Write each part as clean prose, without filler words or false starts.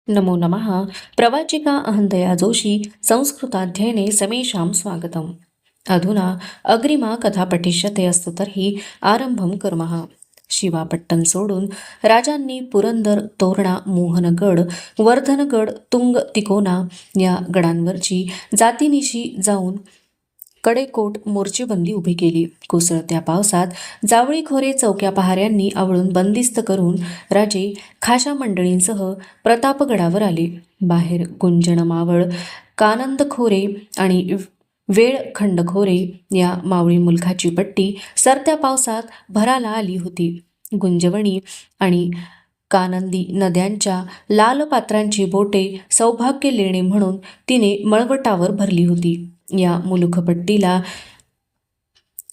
नमो नमः। प्रवाचिका अहंतया जोशी संस्कृताध्ययने समेषां स्वागतम्। अधुना अग्रिमा कथा पठिष्यते अस्तु तर्हि आरंभं कुर्मः। शिवापट्टण सोडून राजांनी पुरंदर, तोरणा, मोहनगड, वर्धनगड, तुंग, तिकोना या गडांवरची जातीनिशी जाऊन कडेकोट मोर्चेबंदी उभी केली. कोसळत्या पावसात जावळी खोरे चौक्या पहाऱ्यांनी आवळून बंदिस्त करून राजे खाशा मंडळींसह प्रतापगडावर आले. बाहेर गुंजन मावळ, कानंद खोरे आणि वेळ खंडखोरे या मावळी मुलखाची पट्टी सरत्या पावसात भराला आली होती. गुंजवणी आणि कानंदी नद्यांच्या लाल पात्रांची बोटे सौभाग्य लेणे म्हणून तिने मळवटावर भरली होती. या मुलुखपट्टीला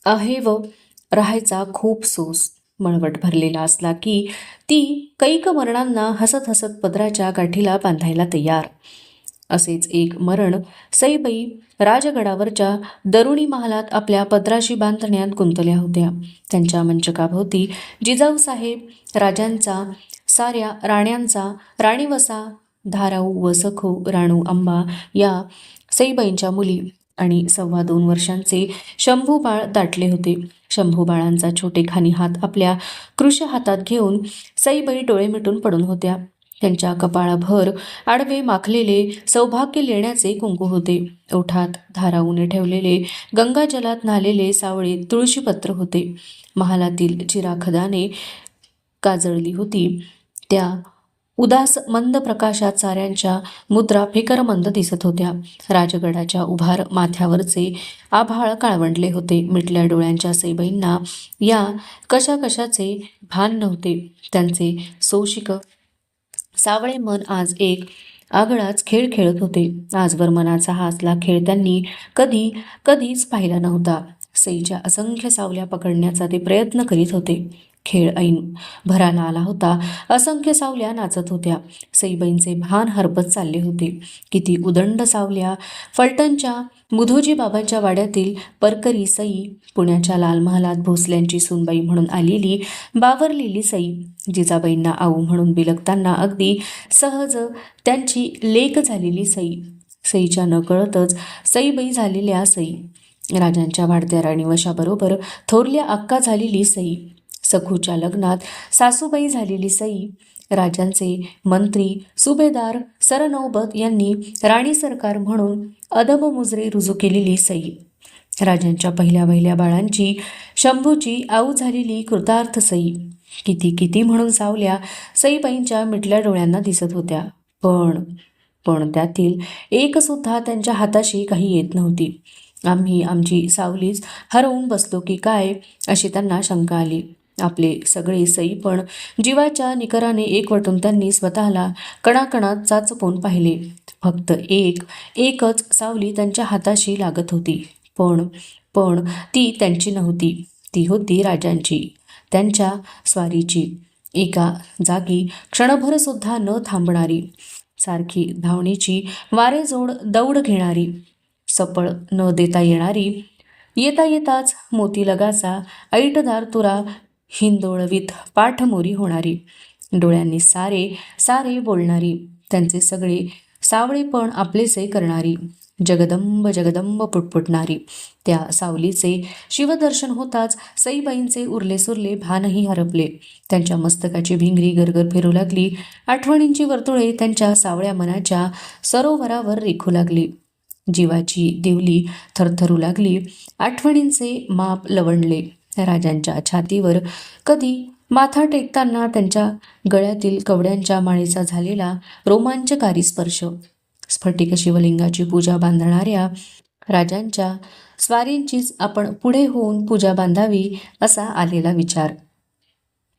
अहेव राहायचा खूप सोस. मळवट भरलेला असला की ती कैक मरणांना हसत हसत पदराच्या गाठीला बांधायला तयार. असेच एक मरण सईबाई राजगडावरच्या दरुणी महालात आपल्या पदराशी बांधण्यात गुंतल्या होत्या. त्यांच्या मंचकाभोवती जिजाऊसाहेब, राजांचा, साऱ्या राण्यांचा, राणीवसा, धाराऊ व सखू, राणू अंबा या सईबाईंच्या मुली आणि 2.25 वर्षांचे शंभूबाळ दाटले होते. शंभूबाळांचा छोटेखानी हात आपल्या कृश हातात घेऊन सईबाई डोळे मिटून पडून होत्या. त्यांच्या कपाळाभर आडवे माखलेले सौभाग्य लेण्याचे कुंकू होते. ओठात धाराऊने ठेवलेले गंगाजलात न्हालेले सावळे तुळशीपत्र होते. महालातील चिराखदाने काजळली होती. त्या उदास मंद प्रकाशात साऱ्यांच्या मुद्रा फिकरमंद दिसत होत्या. राजगडाच्या उभार माथ्यावरचे आभाळ काळवंडले होते. मिटल्या डोळ्यांच्या सईबाईंना या कशाचे भान नव्हते. त्यांचे सोशिक सावळे मन आज एक आगळाच खेळ खेळत होते. आजवर मनाचा हा असला खेळ त्यांनी कधीच पाहिला नव्हता. सईच्या असंख्य सावल्या पकडण्याचा ते प्रयत्न करीत होते. खेळ ऐन भराला आला होता. असंख्य सावल्या नाचत होत्या. सईबाईंचे भान हरपत चालले होते. किती उदंड सावल्या! फलटणच्या मुधोजी बाबांच्या वाड्यातील परकरी सई, पुण्याच्या लाल महालात भोसल्यांची सूनबाई म्हणून आलेली बावरलेली सई, जिजाबाईंना आऊ म्हणून बिलगताना अगदी सहज त्यांची लेक झालेली सई, सईच्या नकळतच सईबाई झालेल्या सई, राजांच्या वाढत्या राणीवशाबरोबर थोरल्या अक्का झालेली सई, सखूच्या लग्नात सासूबाई झालेली सई, राजांचे मंत्री, सुभेदार, सरनौबत यांनी राणी सरकार म्हणून अदब मुजरे रुजू केलेली सई, राजांच्या पहिल्या बाळांची, शंभूची आऊ झालेली कृतार्थ सई. किती म्हणून सावल्या सईबाईंच्या मिटल्या डोळ्यांना दिसत होत्या. पण त्यातील एक सुद्धा त्यांच्या हाताशी काही येत नव्हती. आम्ही आमची सावलीच हरवून बसलो की काय, अशी त्यांना शंका आली. आपले सगळे सई पण जीवाच्या निकराने एकवटून त्यांनी स्वतःला कणाकणात चाचपून पाहिले. फक्त एकच सावली त्यांच्या हाताशी लागत होती. पण ती त्यांची नव्हती. ती होती राजांची, त्यांच्या स्वारीची, एका जागी क्षणभर सुद्धा न थांबणारी, सारखी धावणीची वारेजोड दौड घेणारी, सपळ न देता येणारी, येताच मोतीलगाचा ऐटदार तुरा हिंदोळवीत पाठमोरी होणारी, डोळ्यांनी सारे बोलणारी, त्यांचे सगळे सावळेपण आपलेसे करणारी, जगदंब पुटपुटणारी. त्या सावलीचे शिवदर्शन होताच सईबाईंचे उरले सुरले भानही हरपले. त्यांच्या मस्तकाची भिंगरी गरगर फिरू लागली. आठवणींची वर्तुळे त्यांच्या सावळ्या मनाच्या सरोवरावर रेखू लागली. जीवाची देवली थरथरू लागली. आठवणींचे माप लवंडले. राजांच्या छातीवर कधी माथा टेकताना त्यांच्या गळ्यातील कवड्यांच्या माळेचा झालेला रोमांचकारी स्पर्श, स्फटिक शिवलिंगाची पूजा बांधणाऱ्या राजांच्या स्वारींचीच आपण पुढे होऊन पूजा बांधावी असा आलेला विचार,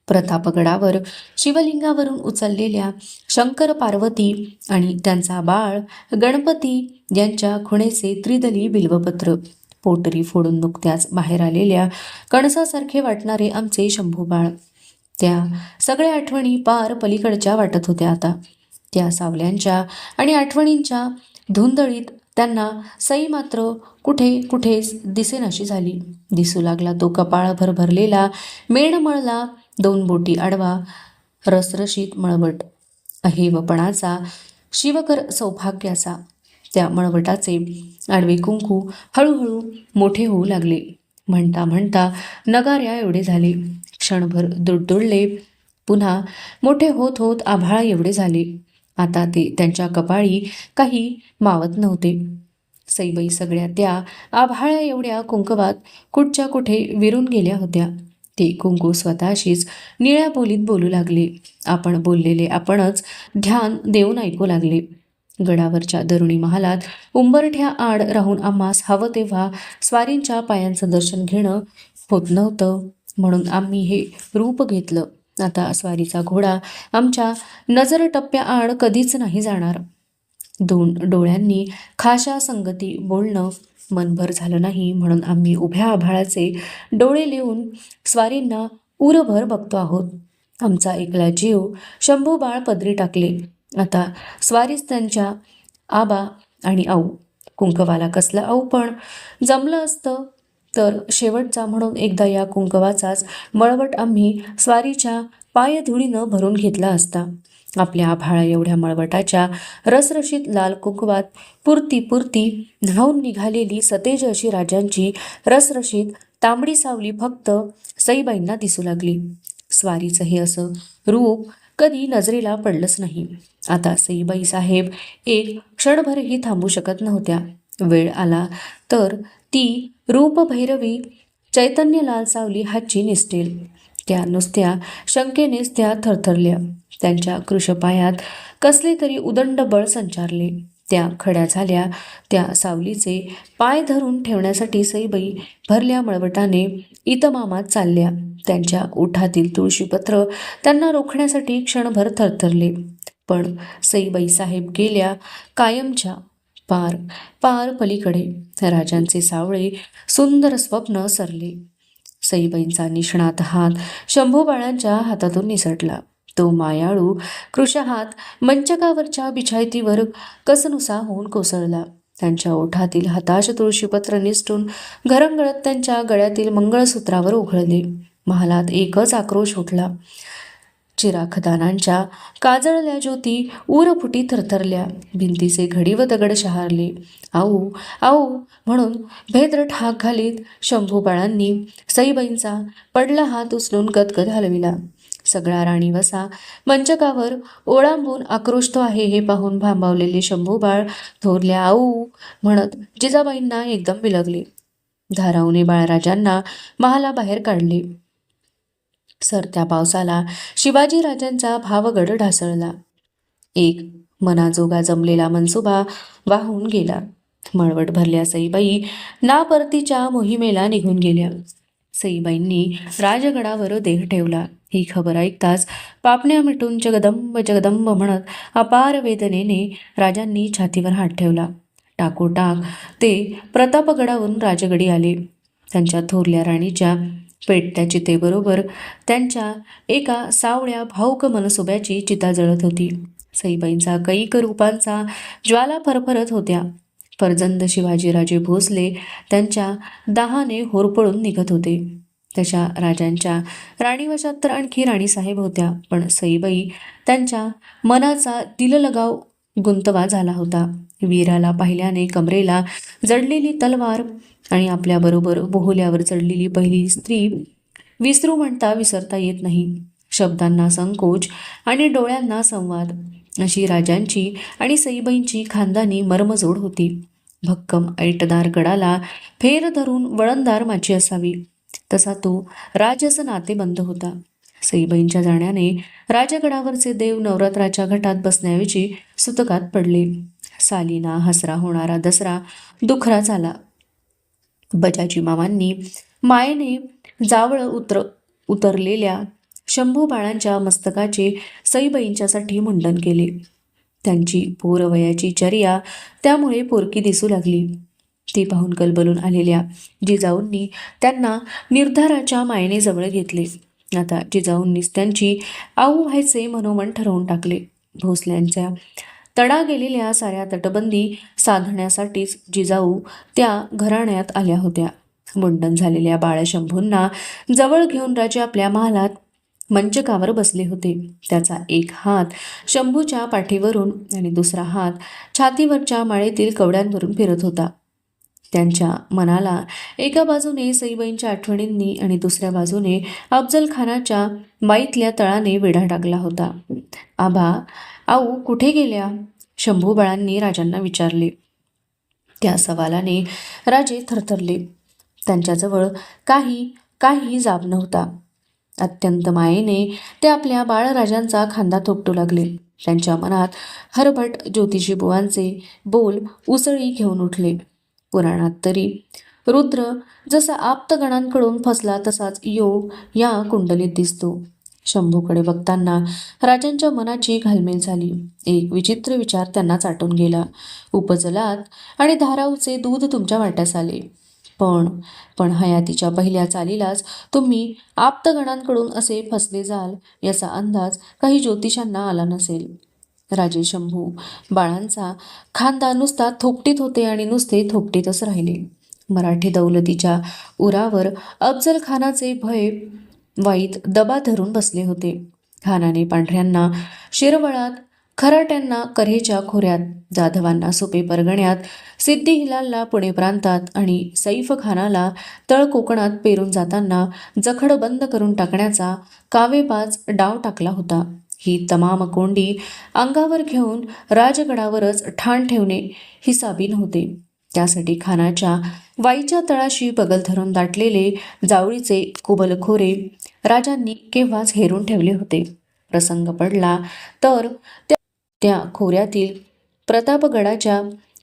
प्रतापगडावर शिवलिंगावरून उचललेल्या शंकर पार्वती आणि त्यांचा बाळ गणपती यांच्या खुणेचे त्रिदली बिल्वपत्र, पोटरी फोडून नुकत्याच बाहेर आलेल्या कणसासारखे वाटणारे आमचे शंभूबाळ, त्या सगळ्या आठवणी पार पलीकडच्या वाटत होत्या आता. त्या सावल्यांच्या आणि आठवणींच्या धुंदळीत त्यांना सई मात्र कुठेच दिसेनाशी झाली. दिसू लागला तो कपाळभर भरलेला मेणमळला, 2 बोटी आडवा, रसरशीत मळवट, अहेवपणाचा, शिवकर सौभाग्याचा. त्या मळवटाचे आडवे कुंकू हळूहळू मोठे होऊ लागले. म्हणता म्हणता नगाऱ्या एवढे झाले. क्षणभर दुडदुडले. पुन्हा मोठे होत होत आभाळा एवढे झाले. आता ते त्यांच्या कपाळी काही मावत नव्हते. सईबाई सगळ्या त्या आभाळ्या एवढ्या कुंकवात कुठच्या कुठे विरून गेल्या होत्या. ते कुंकू स्वतःशीच निळ्या बोलीत बोलू लागले. आपण बोललेले आपणच ध्यान देऊन ऐकू लागले. गडावरच्या दरुणी महालात उंबरठ्या आड राहून आम्हास हवं तेव्हा स्वारींच्या पायांचं दर्शन घेणं होत नव्हतं, म्हणून आम्ही हे रूप घेतलं. आता स्वारीचा घोडा आमच्या नजर टप्प्याआड कधीच नाही जाणार. दोन डोळ्यांनी खाशा संगती बोलणं मनभर झालं नाही, म्हणून आम्ही उभ्या आभाळाचे डोळे लिहून स्वारींना उरभर बघतो आहोत. आमचा एकला जीव शंभू बाळ पदरी टाकले. आता स्वारीच त्यांच्या आबा आणि आऊ. कुंकवाला कसला आऊ, पण जमलं असतं तर शेवटचा म्हणून एकदा या कुंकवाचाच मळवट आम्ही स्वारीच्या पायधुळीनं भरून घेतला असता. आपल्या आभाळा एवढ्या मळवटाच्या रसरशीत लाल कुंकवात पुरती पुरती न्हावून निघालेली सतेज अशी राजांची रसरशीत तांबडी सावली फक्त सईबाईंना दिसू लागली. स्वारीचं हे असं रूप कधी नजरेला पडलंच नाही. आता सईबाई साहेब एक क्षणभरही थांबू शकत नव्हत्या. वेळ आला तर ती रूपभैरवी चैतन्यलाल सावली हातची निसटेल. त्या नुसत्या शंकेनेच त्या थरथरल्या. त्यांच्या कृशपायात कसले तरी उदंड बळ संचारले. त्या खड्या झाल्या. त्या सावलीचे पाय धरून ठेवण्यासाठी सईबाई भरल्या मळवटाने इतमामात चालल्या. त्यांच्या ओठातील तुळशीपत्र त्यांना रोखण्यासाठी क्षणभर थरथरले. पण सईबाई साहेब गेल्या कायमच्या पार पार पलीकडे. राजांचे सावळे सुंदर स्वप्न सरले. सईबाईंचा निष्णात हात शंभूबाळांच्या हातातून निसटला. तो मायाळू कृशहात मंचकावरच्या बिछायतीवर कसनुसा होऊन कोसळला. त्यांच्या ओठातील हताश तुळशीपत्र निसटून घरंगळत त्यांच्या गळ्यातील मंगळसूत्रावर उघळले. महालात एकच आक्रोश उठला. चिराखदानांच्या काजळल्या ज्योती उरफुटी थरथरल्या. भिंतीचे घडी व दगड शहारले. आऊ आऊ म्हणून भेद्र ठाक घालीत शंभूबाळांनी सईबाईंचा पडला हात उचलून गदगद हलविला. सगळा राणीवसा मंचकावर ओळांबून आक्रोशतो आहे हे पाहून भांबावलेले शंभूबाळ थोरल्या आऊ म्हणत जिजाबाईंना एकदम बिलगले. धाराऊने बाळराजांना महालाबाहेर काढले. सरत्या पावसाला शिवाजी राजांचा भावगड ढासळला. एक मनाजोगा जमलेला मनसुबा वाहून गेला. मळवट भरल्या सईबाई ना परतीच्या मोहिमेला निघून गेल्या. सईबाईंनी राजगडावर देह ठेवला. ही खबर ऐकताच पापण्या मिटून जगदंब जगदंब म्हणत अपार वेदनेने राजांनी छातीवर हात ठेवला. टाकोटाक ते प्रतापगडावरून राजगडी आले. त्यांच्या थोरल्या राणीच्या पेटत्या चितेबरोबर त्यांच्या एका सावळ्या भाऊक मनसुब्याची चिता जळत होती. सईबाईंचा कैक रूपांचा ज्वाला फरफरत होत्या. फर्जंद शिवाजीराजे भोसले त्यांच्या दाहाने होरपळून निघत होते. तशा राजांच्या राणीवशात तर आणखी राणीसाहेब होत्या, पण सईबाई त्यांच्या मनाचा दिललगाव गुंतवा झाला होता. वीराला पाहिल्याने कमरेला जडलेली तलवार आणि आपल्याबरोबर बोहल्यावर चढलेली पहिली स्त्री विसरू म्हणता विसरता येत नाही. शब्दांना संकोच आणि डोळ्यांना संवाद अशी राजांची आणि सईबाईंची खानदानी मर्मजोड होती. भक्कम ऐटदार गडाला फेर धरून वळणदार माची असावी तसा तो राजस नातेबंद होता. सईबाईंच्या जाण्याने राजगडावरचे देव नवरात्राच्या घटात बसण्याऐवजी सुतकात पडले. सालीना हसरा होणारा दसरा दुखरा झाला. बजाजी मामांनी मायेने जावळ उतरलेल्या शंभूबाळांच्या मस्तकाचे सईबाईंच्यासाठी मुंडन केले. त्यांची पोरवयाची चर्या त्यामुळे पोरकी दिसू लागली. ती पाहून कलबलून आलेल्या जिजाऊंनी त्यांना निर्धाराच्या मायेने जवळ घेतले. आता जिजाऊंनीच त्यांची आऊ व्हायचे मनोमन ठरवून टाकले. भोसल्यांच्या तडा गेलेल्या साऱ्या तटबंदी साधण्यासाठीच जिजाऊ त्या घराण्यात आल्या होत्या. मुंडन झालेल्या बाळशंभूंना जवळ घेऊन राजे आपल्या महालात मंचकावर बसले होते. त्याचा एक हात शंभूच्या पाठीवरून आणि दुसरा हात छातीवरच्या माळेतील कवड्यांवरून फिरत होता. त्यांच्या मनाला एका बाजूने सईबाईंच्या आठवणींनी आणि दुसऱ्या बाजूने अफजल खानाच्या वाईतल्या तळाने वेढा टाकला होता. आबा, आऊ कुठे गेल्या? शंभू बाळांनी राजांना विचारले. त्या सवालाने राजे थरथरले. त्यांच्याजवळ काही जाब नव्हता. अत्यंत मायेने ते आपल्या बाळराजांचा खांदा थोपटू लागले. त्यांच्या मनात हरभट ज्योतिषीबुवांचे बोल उसळी घेऊन उठले. पुराणात तरी रुद्र जसा आप्तगणांकडून फसला तसाच योग या कुंडलीत दिसतो. शंभूकडे बघताना राजांच्या मनाची घालमेल झाली. एक विचित्र विचार त्यांना चाटून गेला. उपजलात आणि धाराऊचे दूध तुमच्या वाट्यास आले. पण हयातीच्या पहिल्या चालीलाच तुम्ही आप्तगणांकडून असे फसले जाल याचा अंदाज काही ज्योतिषांना आला नसेल. राजे शंभू बाळांचा खांदा नुसता थोपटीत होते आणि नुसते थोपटीतच राहिले. मराठी दौलतीच्या उरावर अफजल खानाचे भय वाईत दबा धरून बसले होते. खानाने पांढऱ्यांना शिरवळात, खराट्यांना कऱ्हेच्या खोऱ्यात, जाधवांना सुपे परगण्यात, सिद्दी हिलालला पुणे प्रांतात आणि सैफ खानाला तळ कोकणात पेरून जाताना जखड बंद करून टाकण्याचा कावेबाज डाव टाकला होता. ही तमाम कोंडी अंगावर घेऊन राजगडावरच ठाण ठेवणे हिसाबी नव्हते. त्यासाठी खानाच्या वाईच्या तळाशी बगल धरून दाटलेले जावळीचे कुबलखोरे राजांनी केव्हाच हेरून ठेवले होते. प्रसंग पडला तर त्या खोऱ्यातील प्रतापगडाच्या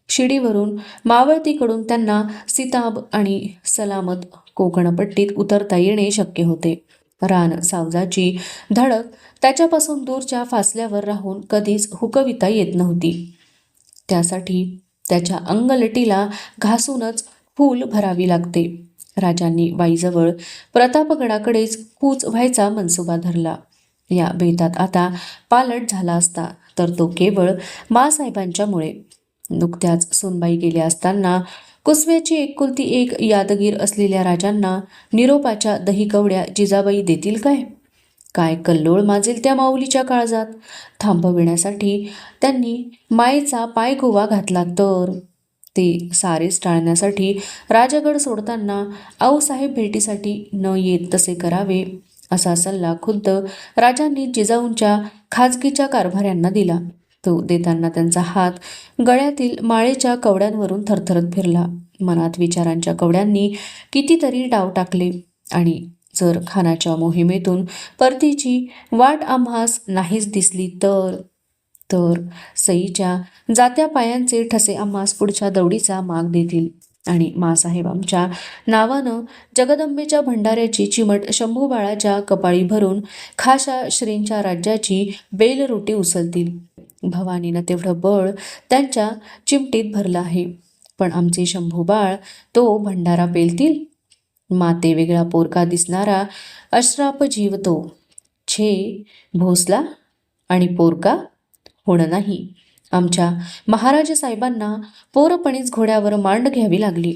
शिडीवरून मावळतीकडून त्यांना सिताब आणि सलामत कोकणपट्टीत उतरता येणे शक्य होते. रान सावजाची धडक त्याच्यापासून दूरच्या फासल्यावर राहून कधीच हुकविता येत नव्हती. त्यासाठी त्याच्या अंगलटीला घासूनच फूल भरावी लागते. राजांनी वाईजवळ प्रतापगडाकडेच कूच व्हायचा मनसुबा धरला. या बेतात आता पालट झाला असता तर तो केवळ मासाहेबांच्यामुळे. नुकत्याच सोनबाई गेल्या असताना कुसव्याची एकुलती एक यादगीर असलेल्या राजांना निरोपाच्या दहीकवड्या जिजाबाई देतील काय? काय कल्लोळ माजेल त्या माऊलीच्या काळजात? थांबविण्यासाठी त्यांनी मायेचा पायगोवा घातला तर? ते सारेच टाळण्यासाठी राजगड सोडताना आऊसाहेब भेटीसाठी न येत तसे करावे असा सल्ला खुद्द राजांनी जिजाऊंच्या खाजगीच्या कारभाऱ्यांना दिला. तो देताना त्यांचा हात गळ्यातील माळेच्या कवड्यांवरून थरथरत फिरला. मनात विचारांच्या कवड्यांनी कितीतरी डाव टाकले. आणि जर खानाच्या मोहिमेतून परतीची वाट आम्हास नाहीच दिसली तर सईच्या जात्या पायांचे ठसे आम्हास पुढच्या दौडीचा माग देतील आणि मासाहेब आमच्या नावानं जगदंबेच्या भंडाऱ्याची चिमट शंभू बाळाच्या कपाळी भरून खाशा श्रींच्या राज्याची बेलरोटी उचलतील. भवानीनं तेवढं बळ त्यांच्या चिमटीत भरलं आहे. पण आमचे शंभू बाळ तो भंडारा पेलतील? माते वेगळा पोरका दिसणारा अश्राप जीव तो. छे, भोसला आणि पोरका होणं नाही. आमच्या महाराज साहेबांना पोरपणीच घोड्यावर मांड घ्यावी लागली.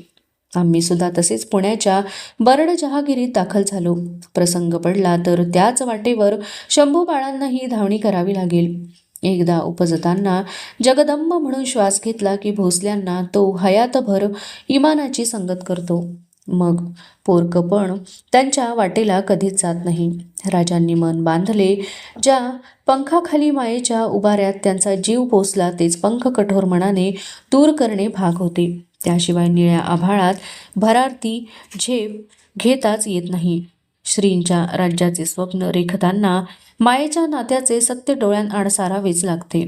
आम्ही सुद्धा तसेच पुण्याच्या बरड जहागिरीत दाखल झालो. प्रसंग पडला तर त्याच वाटेवर शंभू बाळांनाही धावणी करावी लागेल. एकदा उपजताना जगदंब म्हणून श्वास घेतला की भोसल्यांना तो हयातभर इमानाची संगत करतो. मग पोरकं पण त्यांच्या वाटेला कधीच जात नाही. राजांनी मन बांधले. ज्या पंखाखाली मायेच्या उभाऱ्यात त्यांचा जीव पोचला तेच पंख कठोर मनाने दूर करणे भाग होते. त्याशिवाय निळ्या आभाळात भरारती झेप घेताच येत नाही. श्रींच्या राज्याचे स्वप्न रेखताना मायेच्या नात्याचे सत्य डोळ्यांआड सारावेच लागते.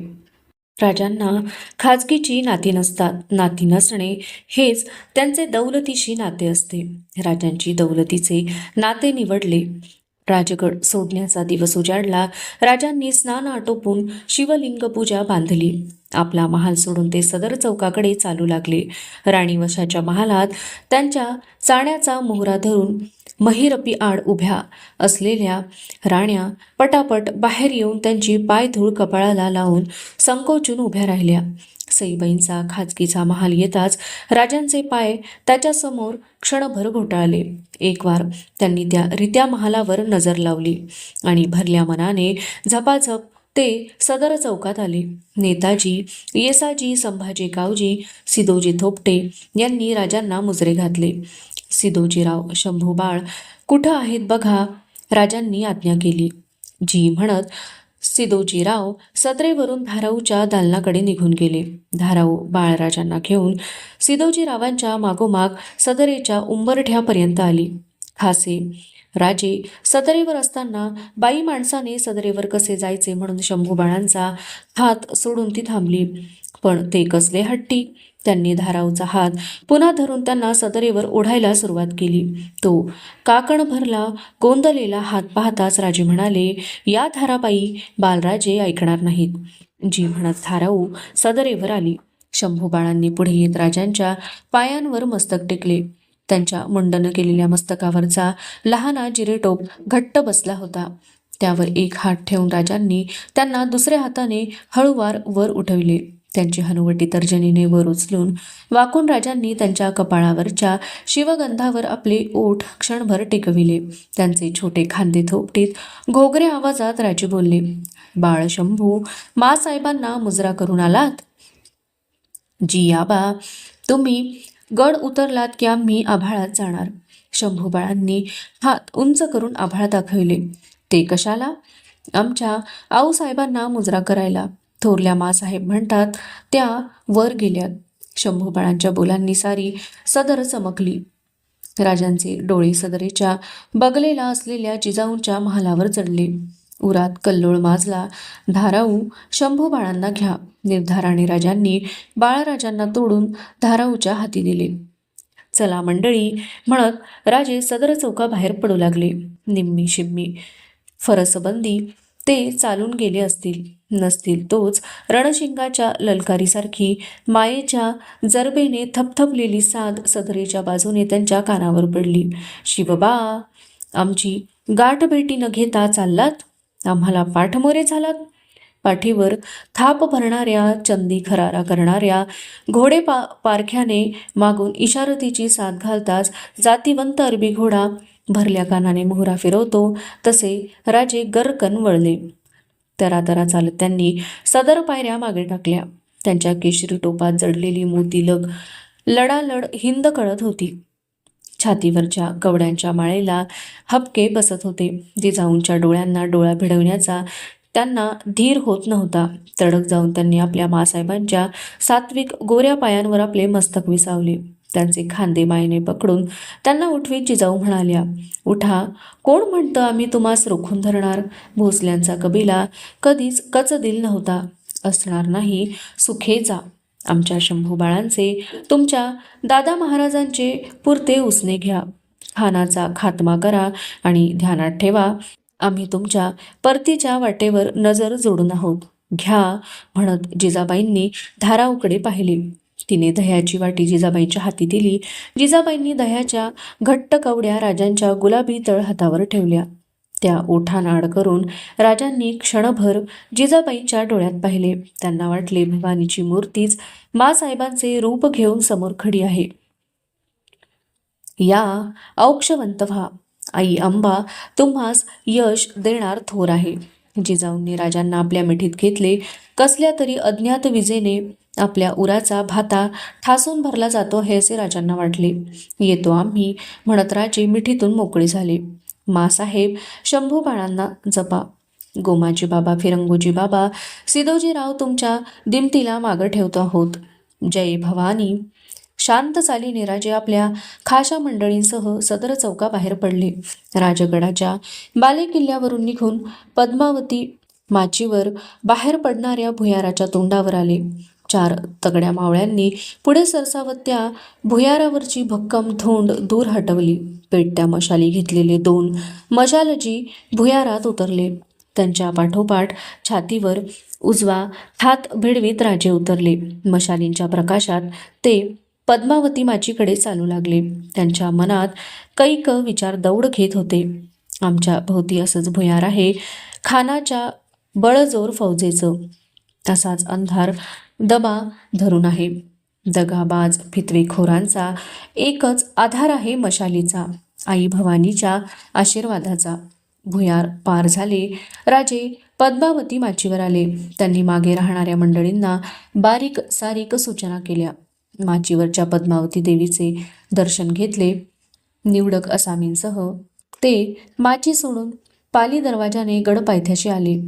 राजांना खाजगीची नाती नसतात. नाती नसणे हेच त्यांचे दौलतीशी नाते असते. राजांची दौलतीचे नाते निवडले. राजगड सोडण्याचा दिवस उजाडला. राजांनी स्नान आटोपून शिवलिंग पूजा बांधली. आपला महाल सोडून ते सदर चौकाकडे चालू लागले. राणीवशाच्या महालात त्यांच्या चाण्याचा मोहरा धरून महिरपी आड उभ्या असलेल्या राण्या पटापट बाहेर येऊन त्यांची पायधूळ कपाळाला लावून संकोचून उभ्या राहिल्या. सईबाईंचा खाजगीचा महाल येताच राजांचे पाय त्याच्यासमोर क्षणभर घोटाळले. एक वार त्यांनी त्या रित्या महालावर नजर लावली आणि भरल्या मनाने झपाझप ते सदर चौकात आले. नेताजी, येसाजी, संभाजी कावजी, सिदोजी थोपटे यांनी राजांना मुजरे घातले. सिदोजीराव, शंभू बाळ कुठं आहेत बघा, राजांनी आज्ञा केली. जी म्हणत सिदोजीराव सदरेवरून धाराऊच्या दालनाकडे निघून गेले. धाराऊ बाळराजांना घेऊन सिदोजीरावांच्या मागोमाग सदरेच्या उंबरठ्यापर्यंत आली. खासे राजे सदरेवर असताना बाई माणसाने सदरेवर कसे जायचे म्हणून शंभू बाळांचा हात सोडून ती थांबली. पण ते कसले हट्टी. त्यांनी धाराऊचा हात पुन्हा धरून त्यांना सदरेवर ओढायला सुरुवात केली. तो काकण भरला गोंदलेला हात पाहताच राजे म्हणाले, या धाराबाई बालराजे ऐकणार नाहीत. जी म्हणत धाराऊ सदरेवर आली. शंभू बाळांनी पुढे येत राजांच्या पायांवर मस्तक टेकले. त्यांच्या मुंडन केलेल्या मस्तकावरचा लहाना जिरेटोप घट्ट बसला होता. त्यावर एक हात ठेवून राजांनी त्यांना दुसऱ्या हाताने हळूवार वर उठविले. त्यांची हनुवटी तर्जनीने वर उचलून वाकून राजांनी त्यांच्या कपाळावरच्या शिवगंधावर आपले ओठ क्षणभर टेकविले. त्यांचे छोटे खांदे थोपटीत घोगऱ्या आवाजात राजे बोलले, बाळ शंभू, मासाहेबांना मुजरा करून आलात? जी आबा, तुम्ही गड उतरलात की आम्ही आभाळात जाणार. शंभू बाळांनी हात उंच करून आभाळ दाखविले. ते कशाला? आमच्या आऊसाहेबांना मुजरा करायला. थोरल्या मासाहेब म्हणतात त्या वर गेल्यात. शंभू बाळांच्या बोलांनी सारी सदर चमकली. राजांचे डोळे सदरेच्या बगलेला असलेल्या जिजाऊंच्या महालावर चढले. उरात कल्लोळ माजला. धाराऊ, शंभू बाळांना घ्या. निर्धाराने राजांनी बाळराजांना तोडून धाराऊच्या हाती दिले. चला मंडळी म्हणत राजे सदर चौकाबाहेर पडू लागले. निम्मी शिम्मी फरसबंदी ते चालून गेले असतील नसतील तोच रणशिंगाच्या ललकारीसारखी मायेच्या जरबेने थपथपलेली साद सदरेच्या बाजूने त्यांच्या कानावर पडली. शिवबा, आमची गाठभेटी न घेता चाललात? आम्हाला पाठमोरे झालात? पाठीवर थाप भरणाऱ्या, चंदी खरारा करणाऱ्या घोडे पारख्याने मागून इशारतीची साथ घालताच जातीवंत अरबी घोडा भरल्या कानाने मोहरा फिरवतो तसे राजे गर्रकन वळले. तरातरा चालत त्यांनी सदर पायऱ्या मागे टाकल्या. त्यांच्या केशरी टोपात जडलेली मोती लग लडालड हिंद कळत होती. छातीवरच्या कवड्यांच्या माळेला हपके बसत होते. जिजाऊंच्या डोळ्यांना डोळा भिडवण्याचा त्यांना धीर होत नव्हता. तडक जाऊन त्यांनी आपल्या मासाहेबांच्या सात्विक गोऱ्या पायांवर आपले मस्तक विसावले. त्यांचे खांदे मायेने पकडून त्यांना उठवीत जिजाऊ म्हणाल्या, उठा, कोण म्हणतं आम्ही तुम्हास रोखून धरणार? भोसल्यांचा कबिला कधीच कचदिल नव्हता, असणार नाही, सुखे जा. आमच्या शंभू बाळांचे, तुमच्या दादा महाराजांचे पुरते उसने घ्या. खानाचा खात्मा करा आणि ध्यानात ठेवा, आम्ही तुमच्या परतीच्या वाटेवर नजर जोडून आहोत. घ्या म्हणत जिजाबाईंनी धाराऊकडे पाहिले. तिने दह्याची वाटी जिजाबाईंच्या हाती दिली. जिजाबाईंनी दह्याच्या घट्ट कवड्या राजांच्या गुलाबी तळ हातावर ठेवल्या. त्या ओठानाड करून राजांनी क्षणभर जिजाबाईंच्या डोळ्यात पाहिले. त्यांना वाटले भवानीची मूर्तीच मासाहेबांचे रूप घेऊन समोर खडी आहे. या औक्षवंत व्हा, आई अंबा तुम्हास यश देणार थोर आहे. जिजाऊंनी राजांना आपल्या मिठीत घेतले. कसल्या तरी अज्ञात विजेने आपल्या उराचा भाता ठासून भरला जातो हे असे राजांना वाटले. येतो आम्ही म्हणत राजे मिठीतून मोकळे झाले. मासाहेब शंभू बाळांना जपा. गोमाजी बाबा, फिरंगोजी बाबा, सिदोजीराव तुमच्या दिमतीला मागं ठेवतो आहोत. जय भवानी. शांत चालीने राजे आपल्या खाशा मंडळींसह सदर चौकाबाहेर पडले. राजगडाच्या बालेकिल्ल्यावरून निघून पद्मावती माचीवर बाहेर पडणाऱ्या भुयाराच्या तोंडावर आले. 4 तगड्या मावळ्यांनी पुढे सरसावत त्या भुयारावरची भक्कम धोंड दूर हटवली. पेटत्या मशाली घेतलेले 2 मशालजी भुयारात उतरले. त्यांच्या पाठोपाठ छातीवर उजवा हात भिडवीत राजे उतरले. मशालींच्या प्रकाशात ते पद्मावती माचीकडे चालू लागले. त्यांच्या मनात कैक विचार दौड घेत होते. आमच्या भोवती असंच भुयार आहे, खानाच्या बळजोर फौजेचं. तसाच अंधार दबा धरून आहे. दगाबाज फितवेखोरांचा एकच आधार आहे मशालीचा, आई भवानीच्या आशीर्वादाचा. भुयार पार झाले. राजे पद्मावती माचीवर आले. त्यांनी मागे राहणाऱ्या मंडळींना बारीक सारीक सूचना केल्या. माचीवरच्या पद्मावती देवीचे दर्शन घेतले. निवडक असामींसह ते माची सोडून पाली दरवाजाने गडपायथ्याशी आले.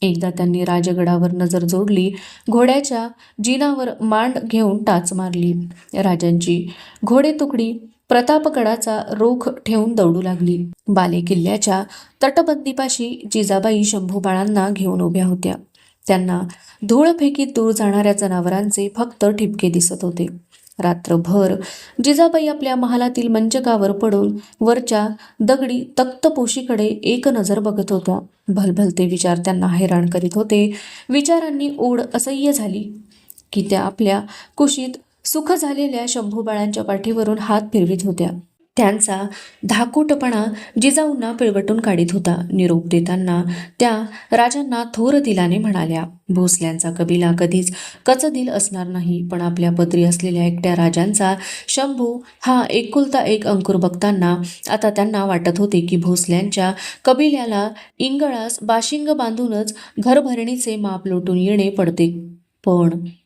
एकदा त्यांनी राजगडावर नजर जोडली. घोड्याच्या जिनावर मांड घेऊन टाच मारली. राजांची घोडे तुकडी प्रतापगडाचा रोख ठेवून दौडू लागली. बाले किल्ल्याच्या तटबंदीपाशी जिजाबाई शंभूबाळांना घेऊन उभ्या होत्या. त्यांना धूळफेकीत दूर जाणाऱ्या जनावरांचे फक्त ठिपके दिसत होते. रात्रभर जिजाबाई आपल्या महालातील मंचकावर पडून वरच्या दगडी तख्तपोशीकडे एक नजर बघत होत्या. भलभलते विचार त्यांना हैराण करीत होते. विचारांनी ओढ असह्य झाली की त्या आपल्या कुशीत सुख झालेल्या शंभूबाळांच्या पाठीवरून हात फिरवित होत्या. त्यांचा धाकूटपणा जिजाऊंना पिळवटून काढीत होता. निरोप देताना त्या राजांना थोर दिलाने म्हणाल्या, भोसल्यांचा कबिला कधीच कचदिल असणार नाही, पण आपल्या पदरी असलेल्या एकट्या राजांचा शंभू हा एकुलता एक अंकुर बघताना आता त्यांना वाटत होते की भोसल्यांच्या कबिल्याला इंगळास बाशिंग बांधूनच घरभरणीचे माप लोटून येणे पडते.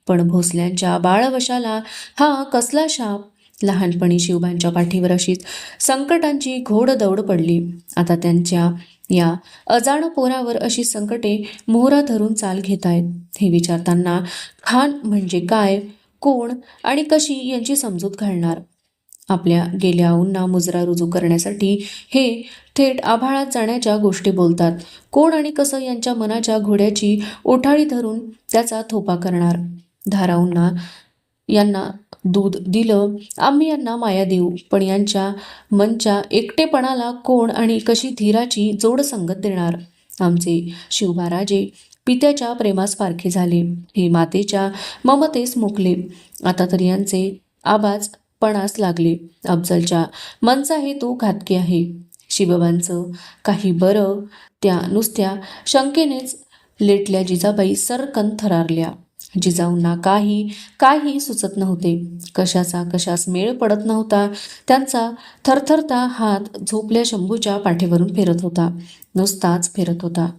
पण भोसल्यांच्या बाळवशाला हा कसला शाप. लहानपणी शिवबांच्या पाठीवर अशीच संकटांची घोडदौड पडली. आता त्यांच्या या अजाण पोरावर अशी संकटे मोहरा धरून चाल घेतायत. हे विचारताना खान म्हणजे काय, कोण आणि कशी यांची समजूत घालणार. आपल्या गेल्या औंना मुजरा रुजू करण्यासाठी हे थेट आभाळात जाण्याच्या गोष्टी बोलतात. कोण आणि कसं यांच्या मनाच्या घोड्याची ओठाळी धरून त्याचा थोपा करणार. धाराऊंना यांना दूध दिलं, आम्ही यांना माया देऊ, पण यांच्या मनच्या एकटेपणाला कोण आणि कशी धीराची जोड संगत देणार. आमचे शिवबाराजे पित्याच्या प्रेमास पारखे झाले. हे मातेच्या ममतेस मुकले. आता तर यांचे आबाज पणास लागले. अफजलच्या मनचा हेतू घातकी आहे. शिवबांचं काही बरं. त्या नुसत्या शंकेनेच लेटल्या जिजाबाई सरकन थरारल्या. जिजाऊंना काही सुचत नव्हते. कशास मेळ पडत नव्हता. त्यांचा थरथरता हात झोपल्या शंभूच्या पाठीवरून फिरत होता. नुसताच फिरत होता.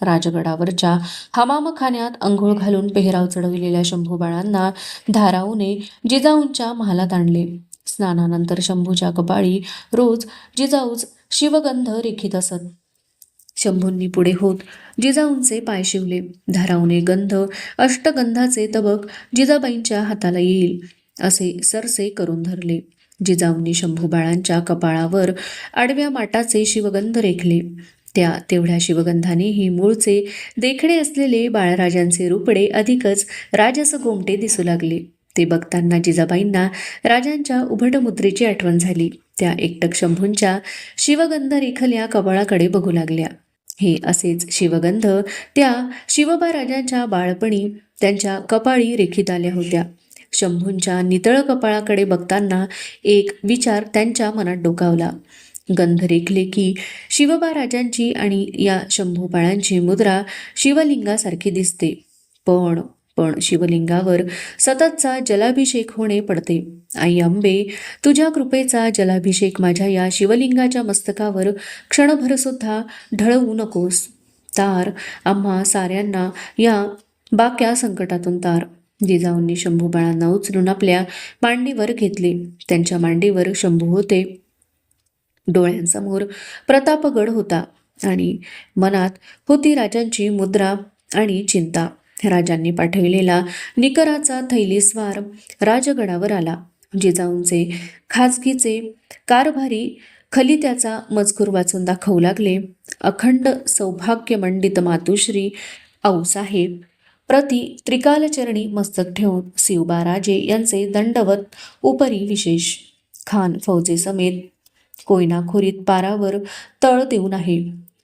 राजगडावरच्या हमामखान्यात अंघोळ घालून पेहराव चढविलेल्या शंभूबाळांना धाराऊने जिजाऊंच्या महालात आणले. स्नानानंतर शंभूच्या कपाळी रोज जिजाऊच शिवगंध रेखीत असत. शंभूंनी पुढे होत जिजाऊंचे पाय शिवले. धाराऊने गंध अष्टगंधाचे तबक जिजाबाईंच्या हाताला येईल असे सरसे करून धरले. जिजाऊंनी शंभूबाळांच्या कपाळावर आडव्या माटाचे शिवगंध रेखले. त्या तेवढ्या शिवगंधानेही मूळचे देखणे असलेले बाळराजांचे रूपडे अधिकच राजस गोमटे दिसू लागले. ते बघताना जिजाबाईंना राजांच्या उभट मुद्रेची आठवण झाली. त्या एकटक शंभूंच्या शिवगंध रेखल्या कपाळाकडे बघू लागल्या. हे असेच शिवगंध त्या शिवबा राजांच्या बाळपणी त्यांच्या कपाळी रेखीत आल्या होत्या. शंभूंच्या नितळ कपाळाकडे बघताना एक विचार त्यांच्या मनात डोकावला. गंध रेखले की शिवबा राजांची आणि या शंभूबाळांची मुद्रा शिवलिंगासारखी दिसते. पण शिवलिंगावर सततचा जलाभिषेक होणे पडते. आई अंबे, तुझ्या कृपेचा जलाभिषेक माझ्या या शिवलिंगाच्या मस्तकावर क्षणभरसुद्धा ढळवू नकोस. तार आम्हा साऱ्यांना या बाक्या संकटातून तार. जिजाऊंनी शंभूबाळांना उचलून आपल्या मांडीवर घेतले. त्यांच्या मांडीवर शंभू होते. डोळ्यांसमोर प्रतापगड होता आणि मनात होती राजांची मुद्रा आणि चिंता. राजांनी पाठविलेला निकराचा थैलीस्वार राजगडावर आला. जिजाऊंचे खाजगीचे कारभारी खलित्याचा मजकूर वाचून दाखवू लागले. अखंड सौभाग्यमंडित मातुश्री आऊसाहेब प्रति त्रिकालचरणी मस्तक ठेवून शिवबा राजे यांचे दंडवत उपरी विशेष. खान फौजेसमेत कोयनाखोरीत पारावर तळ देऊन आहे.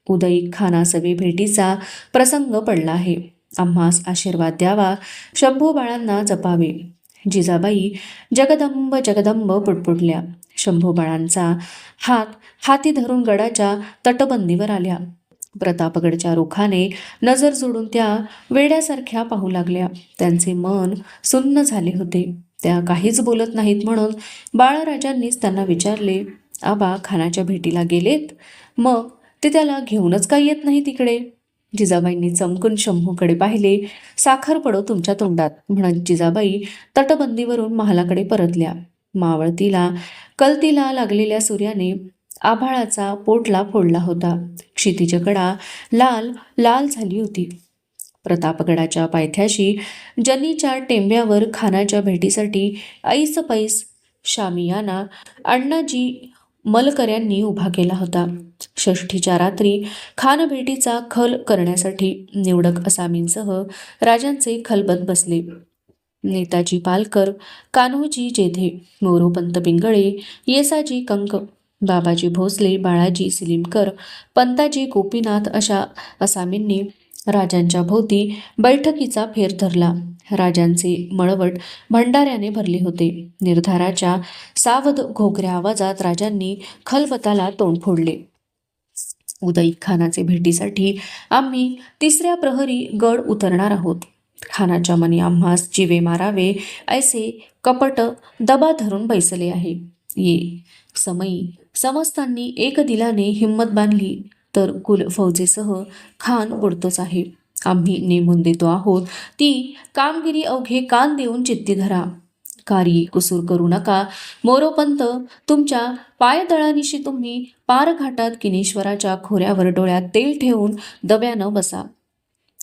उदयिक खानासवे भेटीचा प्रसंग पडला आहे. आम्हास आशीर्वाद द्यावा, शंभूबाळांना जपावे. जिजाबाई जगदंब जगदंब पुटपुटल्या. शंभूबाळांचा हात हाती धरून गडाच्या तटबंदीवर आल्या. प्रतापगडच्या रुखाने नजर जोडून त्या वेड्यासारख्या पाहू लागल्या. त्यांचे मन सुन्न झाले होते. त्या काहीच बोलत नाहीत म्हणून बाळराजांनीच त्यांना विचारले, आबा खानाच्या भेटीला गेलेत? मग ते त्याला घेऊनच काय येत नाही तिकडे? जिजाबाईंनी चमकून शंभूकडे पाहिले. साखर पडो तुमच्या तोंडात म्हणत जिजाबाई तटबंदीवरून महालाकडे परतल्या. मावळतीला कलतीला लागलेल्या सूर्याने आभाळाचा पोटला फोडला होता. क्षितिजकडा लाल लाल झाली होती. प्रतापगडाच्या पायथ्याशी जनीच्या टेंब्यावर खानाच्या भेटीसाठी ऐस पैस शामियाना अण्णाजी मलकऱ्यांनी उभा केला होता. षष्ठीच्या रात्री खानभेटीचा खल करण्यासाठी निवडक असामींसह राजांचे खलबत बसले. नेताजी पालकर, कान्होजी जेधे, मोरोपंत पिंगळे, येसाजी कंक, बाबाजी भोसले, बाळाजी सिलीमकर, पंताजी गोपीनाथ अशा असामींनी राजांच्या भोवती बैठकीचा फेर धरला. राजांचे मळवट भंडाऱ्याने भरले होते. निर्धाराच्या सावध घोगऱ्या आवाजात राजांनी खलबताला तोंड फोडले. उदयिक खानाचे भेटीसाठी आम्ही तिसऱ्या प्रहरी गड उतरणार आहोत. खानाच्या मनी आम्हास जिवे मारावे ऐसे कपट दबा धरून बैसले आहे. ये समयी समस्तांनी एक दिलाने हिंमत बांधली तर कुल फौजेसह खान बुडतोच आहे. आम्ही नेमून देतो आहोत ती कामगिरी अवघे कान देऊन चित्ती धरा. कारी कुसूर करू नका. मोरोपंत तुमच्या पायदळानिशी तुम्ही पारघाटात किनेश्वराच्या खोऱ्यावर डोळ्यात तेल ठेवून दब्यानं बसा.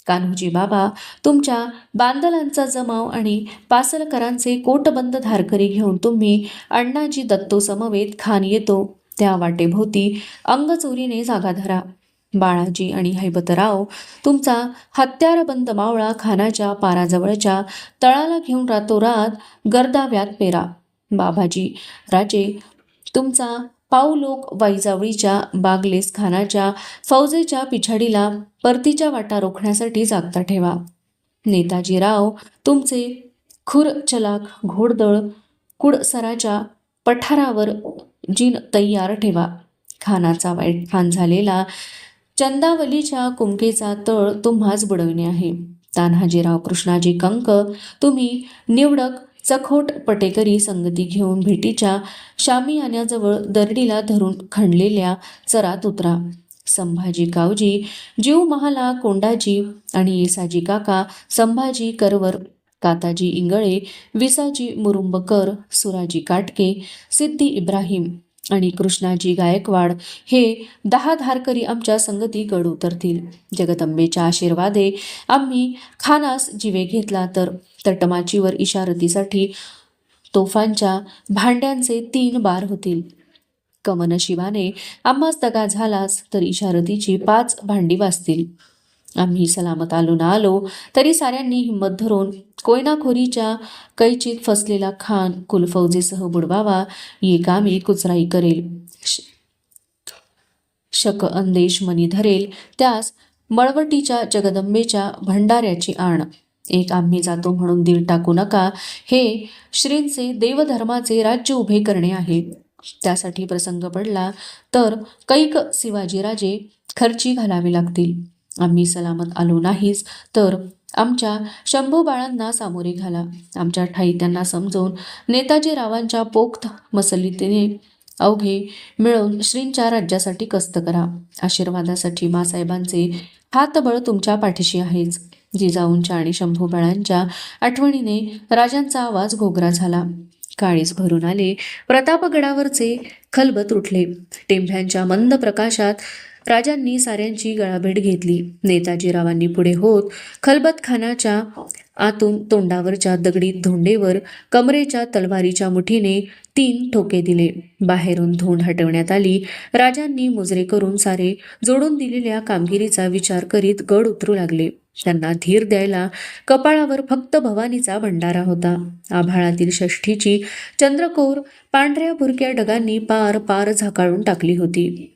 कान्होजी बाबा तुमच्या बांदलांचा जमाव आणि पासलकरांचे कोटबंद धारकरी घेऊन तुम्ही अण्णाजी दत्तो समवेत खान येतो त्या वाटेभोवती अंगचोरीने जागा धरा. बाळाजी आणि हैबतराव तुमचा हत्यारबंद मावळा खानाच्या पाराजवळच्या तळाला घेऊन रातोरात गर्दाव्यात पेरा. बाबाजी राजे तुमचा पाऊलोक वाईजावळीच्या बागलेस खानाच्या फौजेच्या पिछाडीला परतीच्या वाटा रोखण्यासाठी जागता ठेवा. नेताजीराव तुमचे खुरचलाक घोडदळ कुडसराच्या पठारावर जिन तय्यार ठेवा. खानाचा वाईट खान झालेला चंदावलीच्या कुमकेचा तळ तुम्हाच बुडविणे आहे. तान्हाजीराव कृष्णाजी कंक तुम्ही निवडक चखोट पटेकरी संगती घेऊन भेटीच्या शामियान्याजवळ दरडीला धरून खणलेल्या चरात उतरा. संभाजी कावजी जीव महाला कोंडाजी आणि येसाजी काका संभाजी करवर, काताजी इंगळे, विसाजी मुरुंबकर, सुराजी काटके, सिद्धी इब्राहिम आणि कृष्णाजी गायकवाड हे 10 धारकरी आमच्या संगती गड उतरतील. जगदंबेच्या आशीर्वादे आम्ही खानास जीवे घेतला तर तटमाचीवर इशारतीसाठी तोफांच्या भांड्यांचे 3 बार होतील. कमनशिबाने आम्हास दगा झालास तर इशारतीची 5 भांडी वाजतील. आम्ही सलामत आलो ना आलो तरी साऱ्यांनी हिंमत धरून कोयनाखोरीच्या कैचीत फसलेला खान कुलफौजेसह बुडवावा. ये कामी कुचराई करेल. शक अंदेश मनी धरेल त्यास मळवटीच्या जगदंबेच्या भंडाऱ्याची आण. एक आम्ही जातो म्हणून दिल टाकू नका. हे श्रींचे देवधर्माचे राज्य उभे करणे आहे. त्यासाठी प्रसंग पडला तर कैक शिवाजीराजे खर्ची घालावे लागतील. आम्ही सलामत आलो नाहीच तर आमच्या शंभूबाळांना सामोरे घाला. आमच्या ठाई त्यांना समजून नेताजीरावांच्या पोक्त मसलितीने अवघे मिळून श्रींच्या राज्यासाठी कस्त करा. आशीर्वादासाठी मासाहेबांचे हातबळ तुमच्या पाठीशी आहेच. जिजाऊंच्या आणि शंभूबाळांच्या आठवणीने राजांचा आवाज घोगरा झाला. काळीज भरून आले. प्रतापगडावरचे खलबत उठले. टेंभ्यांच्या मंद प्रकाशात राजांनी साऱ्यांची गळाभेट घेतली. नेताजीरावांनी पुढे होत खलबत खानाच्या आतून तोंडावरच्या दगडी धोंडेवर कमरेच्या तलवारीच्या मुठीने 3 ठोके दिले. बाहेरून धोंड हटवण्यात आली. राजांनी मुजरे करून सारे जोडून दिलेल्या कामगिरीचा विचार करीत गड उतरू लागले. त्यांना धीर द्यायला कपाळावर फक्त भवानीचा भंडारा होता. आभाळातील षष्ठीची चंद्रकोर पांढऱ्या भुरक्या ढगांनी पार पार झाकाळून टाकली होती.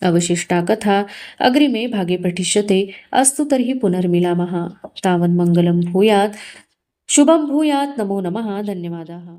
अवशिष्टा कथा अग्रिमे भागे पठिष्यते. अस्तु तर्हि पुनर्मिलामः. तावन् मंगलं भूयात् शुभं भूयात्. नमो नमः. धन्यवादाः.